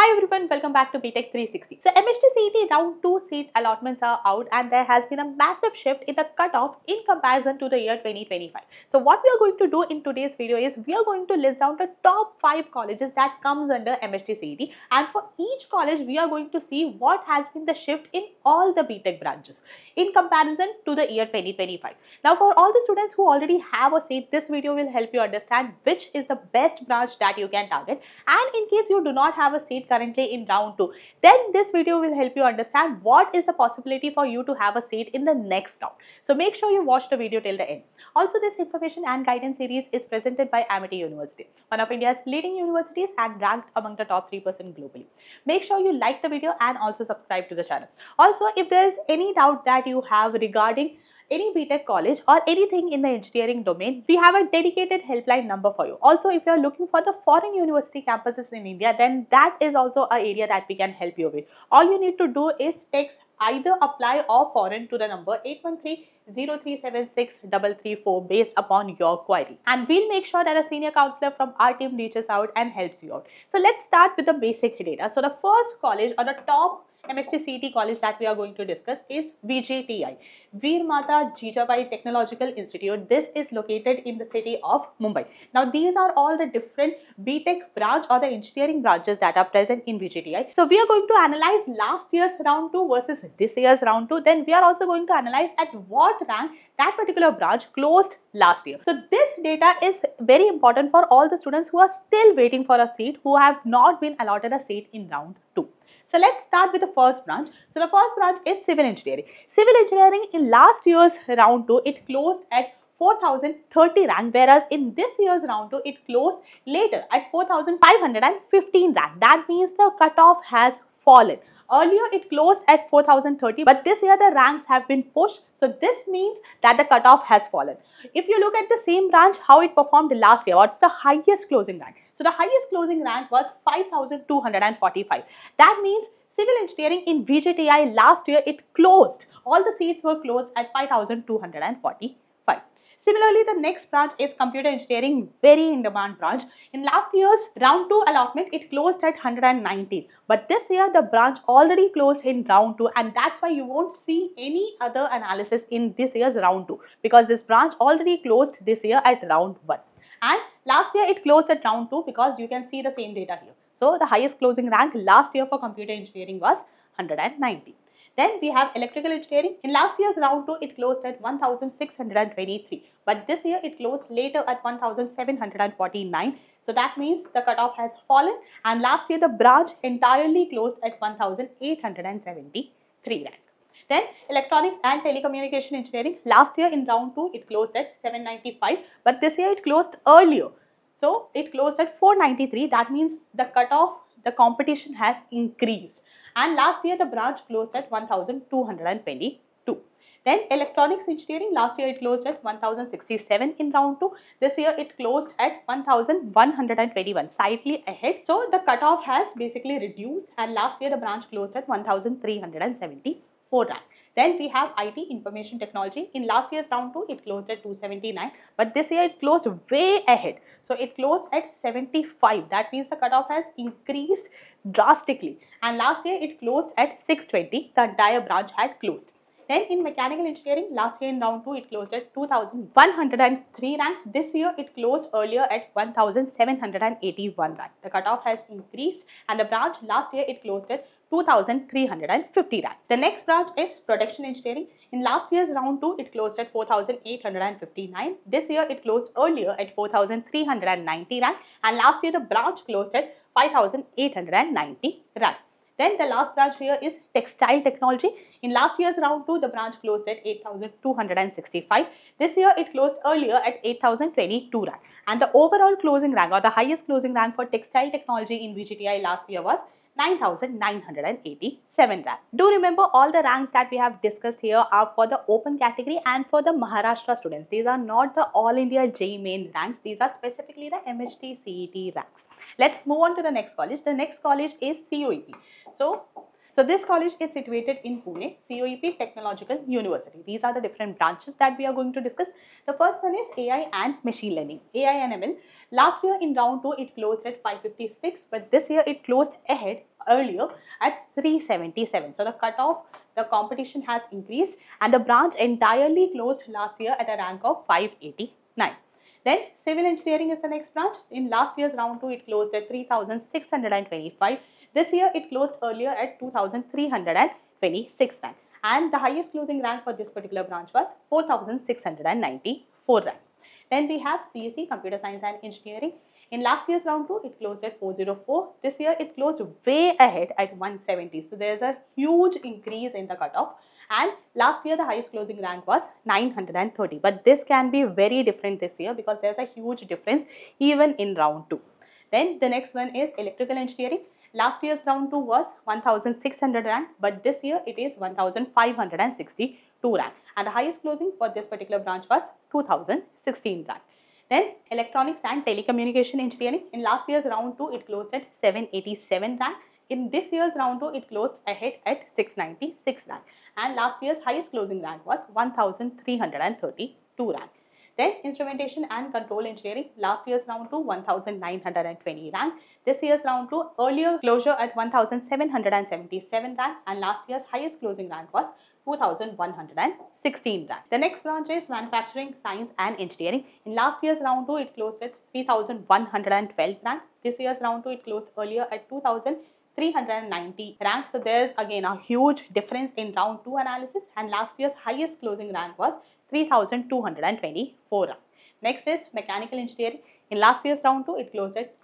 Hi everyone, welcome back to Btech360. So MHT CET round 2 seat allotments are out and there has been a massive shift in the cutoff in comparison to the year 2025. So what we are going to do in today's video is we are going to list down the top 5 colleges that comes under MHT CET, and for each college we are going to see what has been the shift in all the Btech branches in comparison to the year 2025. Now for all the students who already have a seat, this video will help you understand which is the best branch that you can target, and in case you do not have a seat currently in round 2, then this video will help you understand what is the possibility for you to have a seat in the next round. So make sure you watch the video till the end. Also, this information and guidance series is presented by MHT University, one of India's leading universities and ranked among the top 3% globally. Make sure you like the video and also subscribe to the channel. Also, if there is any doubt that you have regarding any Btech college or anything in the engineering domain, we have a dedicated helpline number for you. Also, if you are looking for the foreign university campuses in India, then that is also an area that we can help you with. All you need to do is text either apply or foreign to the number 813-0376-334 based upon your query, and we'll make sure that a senior counselor from our team reaches out and helps you out. So let's start with the basic data. So the first college or the top MHT CET college that we are going to discuss is VJTI, Veer Mata Jijabai Technological Institute. This is located in the city of Mumbai. Now these are all the different Btech branch or the engineering branches that are present in VJTI. So we are going to analyze last year's round 2 versus this year's round 2. Then we are also going to analyze at what rank that particular branch closed last year. So this data is very important for all the students who are still waiting for a seat, who have not been allotted a seat in round 2. So let's start with the first branch. So the first branch is civil engineering. Civil engineering in last year's round 2, it closed at 4030 rank, whereas in this year's round 2, it closed later at 4515 rank. That means the cutoff has fallen. Earlier it closed at 4030, but this year the ranks have been pushed. So this means that the cutoff has fallen. If you look at the same branch, how it performed last year, what's the highest closing rank? So the highest closing rank was 5245. That means civil engineering in VJTI last year, it closed. All the seats were closed at 5245. Similarly, the next branch is computer engineering, very in demand branch. In last year's round 2 allotment, it closed at 119. But this year, the branch already closed in round 2, and that's why you won't see any other analysis in this year's round 2, because this branch already closed this year at round 1. And last year, it closed at round 2 because you can see the same data here. So the highest closing rank last year for computer engineering was 190. Then we have electrical engineering. In last year's round 2, it closed at 1623. But this year, it closed later at 1749. So that means the cutoff has fallen. And last year, the branch entirely closed at 1873 rank. Then electronics and telecommunication engineering. Last year in round 2, it closed at 795. But this year, it closed earlier. So it closed at 493. That means the cutoff, the competition has increased. And last year the branch closed at 1222. Then electronics engineering, last year it closed at 1067 in round 2. This year it closed at 1121, slightly ahead. So the cutoff has basically reduced, and last year the branch closed at 1374 rank. Then we have IT, information technology. In last year's round 2, it closed at 279, but this year it closed way ahead. So it closed at 75. That means the cutoff has increased drastically. And last year it closed at 620. The entire branch had closed. Then in mechanical engineering, last year in round 2, it closed at 2103 rank. This year it closed earlier at 1781 rank. The cutoff has increased, and the branch last year it closed at 2350 rank. The next branch is production engineering. In last year's round 2, it closed at 4859. This year it closed earlier at 4390 rank, and last year the branch closed at 5890 rank. Then the last branch here is textile technology. In last year's round 2, the branch closed at 8265. This year it closed earlier at 8022 rank. And the overall closing rank, or the highest closing rank for textile technology in VGTI last year was 9987 rank. Do remember, all the ranks that we have discussed here are for the open category and for the Maharashtra students. These are not the All India JEE Main ranks. These are specifically the MHT CET ranks. Let's move on to the next college. The next college is COEP. So this college is situated in Pune, COEP Technological University. These are the different branches that we are going to discuss. The first one is AI and machine learning, AI and ML. Last year in round 2, it closed at 556, but this year it closed ahead earlier at 377. So the cutoff, the competition has increased, and the branch entirely closed last year at a rank of 589. Then civil engineering is the next branch. In last year's round 2, it closed at 3,625. This year it closed earlier at 2,326 rank. And the highest closing rank for this particular branch was 4,694 rank. Then we have CSE, Computer Science and Engineering. In last year's round 2, it closed at 404. This year it closed way ahead at 170. So there's a huge increase in the cutoff. And last year the highest closing rank was 930. But this can be very different this year because there's a huge difference even in round 2. Then the next one is electrical engineering. Last year's round 2 was 1,600 rank, but this year it is 1,562 rank. And the highest closing for this particular branch was 2,016 rank. Then electronics and telecommunication engineering. In last year's round 2, it closed at 787 rank. In this year's round 2, it closed ahead at 696 rank. And last year's highest closing rank was 1,332 rank. Then instrumentation and control engineering. Last year's round 2, 1,920 rank. This year's round 2, earlier closure at 1,777 rank, and last year's highest closing rank was 2,116 rank. The next branch is manufacturing science and engineering. In last year's round 2, it closed at 3,112 rank. This year's round 2, it closed earlier at 2,390 rank. So there's again a huge difference in round 2 analysis, and last year's highest closing rank was 3,224 rank. Next is mechanical engineering. In last year's round 2, it closed at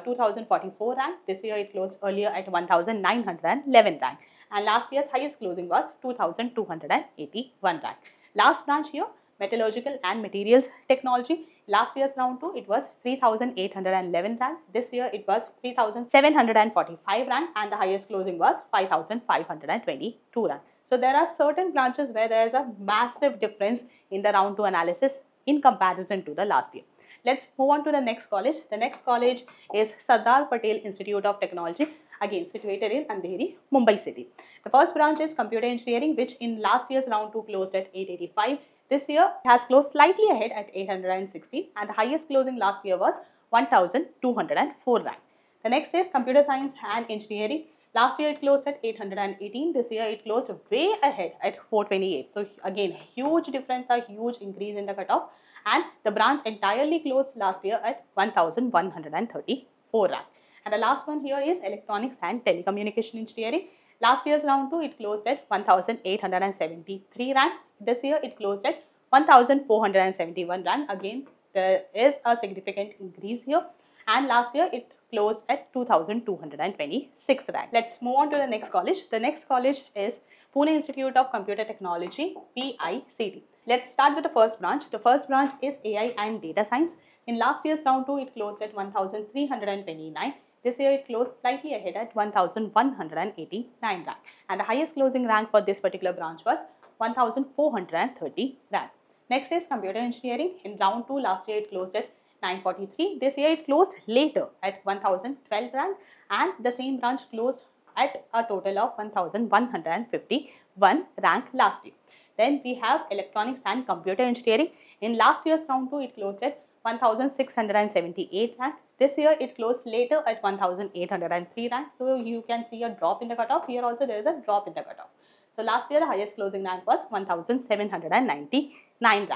2,044 rank. This year it closed earlier at 1,911 rank. And last year's highest closing was 2,281 rank. Last branch here, metallurgical and materials technology. Last year's round 2, it was 3,811 rank. This year it was 3,745 rank, and the highest closing was 5,522 rank. So there are certain branches where there is a massive difference in the round 2 analysis in comparison to the last year. Let's move on to the next college. The next college is Sardar Patel Institute of Technology, again situated in Andheri, Mumbai city. The first branch is computer engineering, which in last year's round 2 closed at 885. This year has closed slightly ahead at 860, and the highest closing last year was 1,204 rank. The next is computer science and engineering. Last year it closed at 818. This year it closed way ahead at 428. So again, huge difference, a huge increase in the cutoff. And the branch entirely closed last year at 1,134 rank. And the last one here is electronics and telecommunication engineering. Last year's round 2, it closed at 1,873 rank. This year it closed at 1,471 rank. Again, there is a significant increase here. And last year it closed at 2,226 rank. Let's move on to the next college. The next college is Pune Institute of Computer Technology, PICT. Let's start with the first branch. The first branch is AI and Data Science. In last year's round 2, it closed at 1,329. This year it closed slightly ahead at 1,189 rank. And the highest closing rank for this particular branch was 1,430 rank. Next is computer engineering. In round 2, last year it closed at 943. This year it closed later at 1,012 rank, and the same branch closed at a total of 1,151 rank last year. Then we have electronics and computer engineering. In last year's round 2, it closed at 1,678 rank. This year it closed later at 1,803 rank. So you can see a drop in the cutoff. Here also there is a drop in the cutoff. So last year the highest closing rank was 1,799 rank.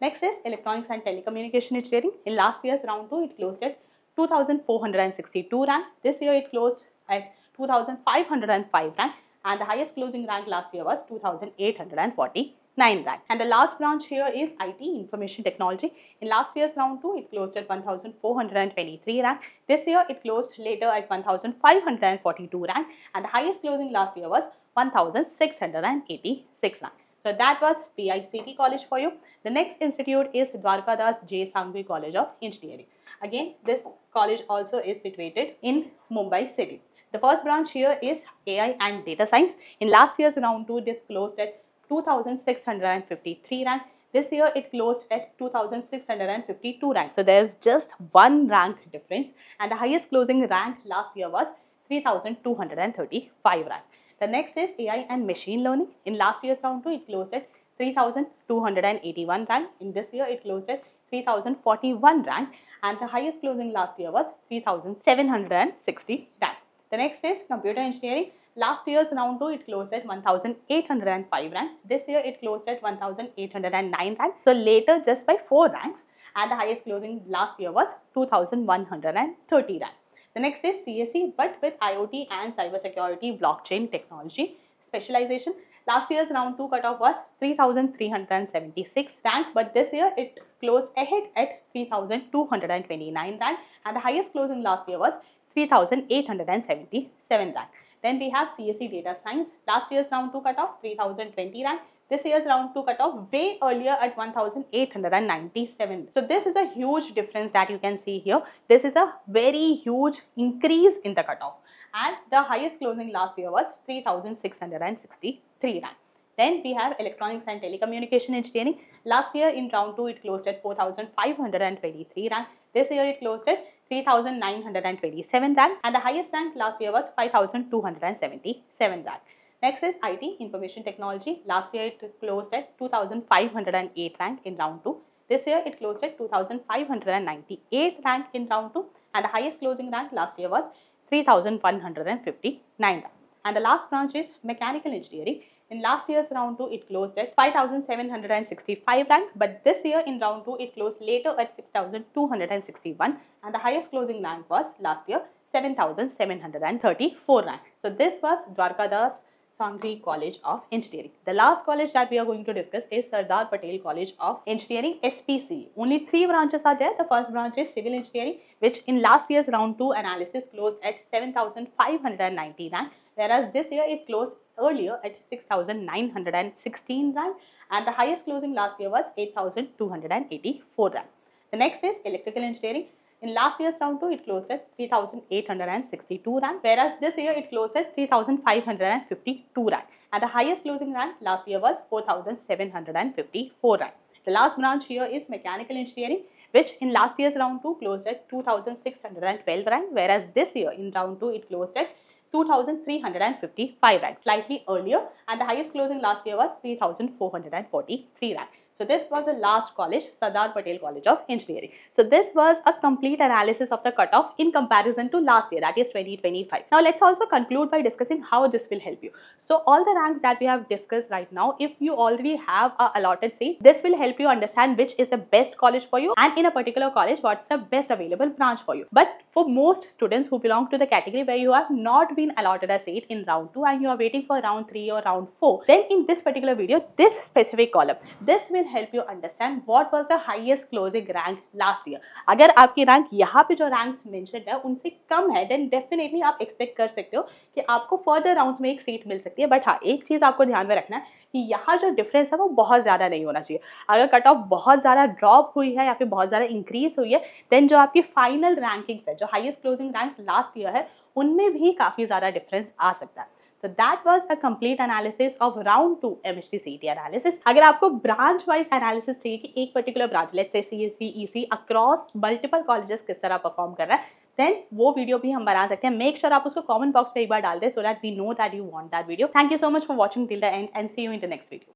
Next is electronics and telecommunication engineering. In last year's round 2, it closed at 2,462 rank. This year it closed at 2,505 rank, and the highest closing rank last year was 2,849 rank. And the last branch here is IT, Information Technology. In last year's round 2, it closed at 1,423 rank. This year it closed later at 1,542 rank, and the highest closing last year was 1,686 rank. So that was PICT college for you. The next institute is Dwarkadas Sanghvi College of Engineering. Again, this college also is situated in Mumbai city. The first branch here is AI and Data Science. In last year's round 2, this closed at 2,653 rank. This year it closed at 2,652 rank. So there is just one rank difference, and the highest closing rank last year was 3,235 rank. The next is AI and Machine Learning. In last year's round 2, it closed at 3,281 rank. In this year, it closed at 3,041 rank, and the highest closing last year was 3,760 rank. The next is computer engineering. Last year's round 2 it closed at 1805 rank. This year it closed at 1809 rank. So later just by 4 ranks, and the highest closing last year was 2130 rank. The next is CSE, but with IoT and cybersecurity blockchain technology specialization. Last year's round 2 cutoff was 3376 rank, but this year it closed ahead at 3229 rank, and the highest closing last year was 3877 rank. Then we have CSE data science. Last year's round 2 cutoff 3020 rank. This year's round 2 cutoff way earlier at 1897. So this is a huge difference that you can see here. This is a very huge increase in the cutoff, and the highest closing last year was 3663 rank. Then we have electronics and telecommunication engineering. Last year in round 2 it closed at 4523 rank. This year it closed at 3927 rank, and the highest rank last year was 5277 rank. Next is IT, information technology. Last year it closed at 2508 rank in round 2. This year it closed at 2598 rank in round 2, and the highest closing rank last year was 3159 rank. And the last branch is mechanical engineering. In last year's round 2 it closed at 5765 rank, but this year in round 2 it closed later at 6261, and the highest closing rank was last year 7734 rank. So this was Dwarkadas Sanghvi College of Engineering. The last college that we are going to discuss is Sardar Patel College of Engineering, SPCE. Only 3 branches are there. The first branch is civil engineering, which in last year's round 2 analysis closed at 7590 rank, whereas this year it closed earlier at 6916 rank, and the highest closing last year was 8284 rank. The next is electrical engineering. In last year's round 2 it closed at 3862 rank, whereas this year it closed at 3552 rank, and the highest closing rank last year was 4754 rank. The last branch here is mechanical engineering, which in last year's round 2 closed at 2612 rank, whereas this year in round 2 it closed at 2355 rank, slightly earlier, and the highest closing last year was 3443 rank. So this was the last college, Sardar Patel College of Engineering. So this was a complete analysis of the cutoff in comparison to last year, that is 2025. Now let's also conclude by discussing how this will help you. So all the ranks that we have discussed right now, if you already have a allotted seat, this will help you understand which is the best college for you, and in a particular college what's the best available branch for you. But for most students who belong to the category where you have not been allotted a seat in round 2 and you are waiting for round 3 or round 4, then in this particular video, this specific column, this will help you understand what was the highest closing rank last year. अगर आपकी rank यहाँ पे जो ranks mentioned है उनसे कम है, then definitely आप expect कर सकते हो कि आपको फर्दर राउंड्स में एक सीट मिल सकती है. बट हाँ, एक चीज़ आपको ध्यान में रखना है कि यहाँ जो डिफरेंस है वो बहुत ज़्यादा नहीं होना चाहिए. अगर कट ऑफ बहुत ज़्यादा ड्रॉप हुई है या फिर बहुत ज़्यादा इंक्रीज हुई है, देन जो आपकी फाइनल रैंकिंग्स है, जो highest closing rank last year है, उनमें भी काफ़ी ज़्यादा डिफरेंस आ सकता है. So that was a complete analysis of round 2 MHT CET analysis. अगर आपको branch wise analysis चाहिए कि एक particular branch, let's say CSE, EC across multiple colleges किस तरह perform कर रहा है, then वो वीडियो भी हम बना सकते हैं. Make sure आप उसको comment box पे एक बार डाल दें so that we know that you want that video. Thank you so much for watching till the end and see you in the next video.